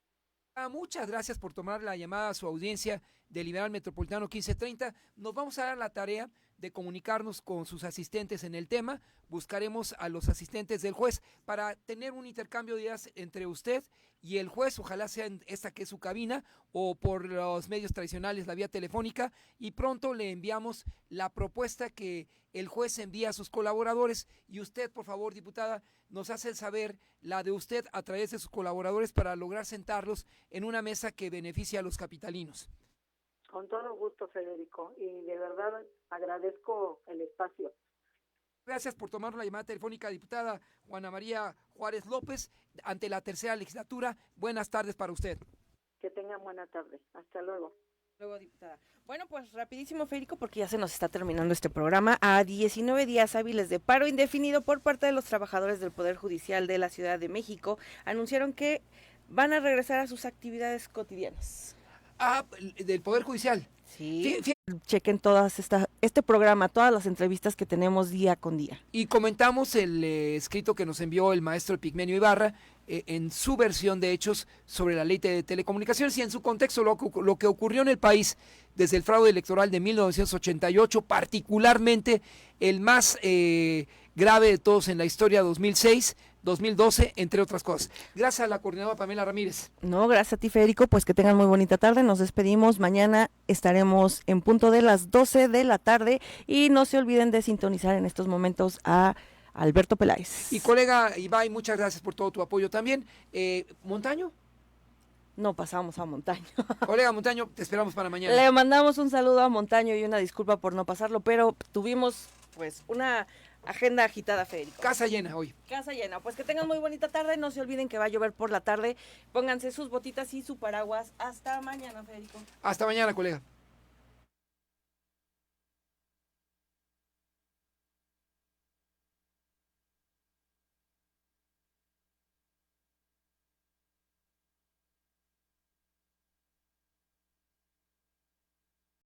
S4: Muchas gracias por tomar la llamada a su audiencia de Liberal Metropolitano 1530. Nos vamos a dar la tarea de comunicarnos con sus asistentes en el tema. Buscaremos a los asistentes del juez para tener un intercambio de ideas entre usted y el juez. Ojalá sea en esta que es su cabina o por los medios tradicionales, la vía telefónica. Y pronto le enviamos la propuesta que el juez envía a sus colaboradores. Y usted, por favor, diputada, nos hace saber la de usted a través de sus colaboradores para lograr sentarlos en una mesa que beneficie a los capitalinos.
S19: Con todo gusto, Federico, y de verdad agradezco el espacio.
S4: Gracias por tomar la llamada telefónica, diputada Juana María Juárez López, ante la tercera legislatura. Buenas tardes para usted.
S19: Que tengan buena tarde. Hasta luego.
S5: Luego, diputada. Bueno, pues rapidísimo, Federico, porque ya se nos está terminando este programa. A 19 días hábiles de paro indefinido por parte de los trabajadores del Poder Judicial de la Ciudad de México, anunciaron que van a regresar a sus actividades cotidianas.
S4: Del Poder Judicial.
S5: Sí. Chequen este programa, todas las entrevistas que tenemos día con día.
S4: Y comentamos el escrito que nos envió el maestro Epigmenio Ibarra en su versión de hechos sobre la ley de telecomunicaciones y en su contexto lo que ocurrió en el país desde el fraude electoral de 1988, particularmente el más grave de todos en la historia, 2006, 2012, entre otras cosas. Gracias a la coordinadora Pamela Ramírez.
S5: No, gracias a ti, Federico, pues que tengan muy bonita tarde, nos despedimos, mañana estaremos en punto de las 12 de la tarde y no se olviden de sintonizar en estos momentos a Alberto Peláez.
S4: Y colega Ibai, muchas gracias por todo tu apoyo también. ¿Montaño?
S5: No pasamos a Montaño.
S4: Colega Montaño, te esperamos para mañana.
S5: Le mandamos un saludo a Montaño y una disculpa por no pasarlo, pero tuvimos pues una agenda agitada, Federico.
S4: Casa llena hoy.
S5: Casa llena. Pues que tengan muy bonita tarde. No se olviden que va a llover por la tarde. Pónganse sus botitas y su paraguas. Hasta mañana, Federico.
S4: Hasta mañana, colega.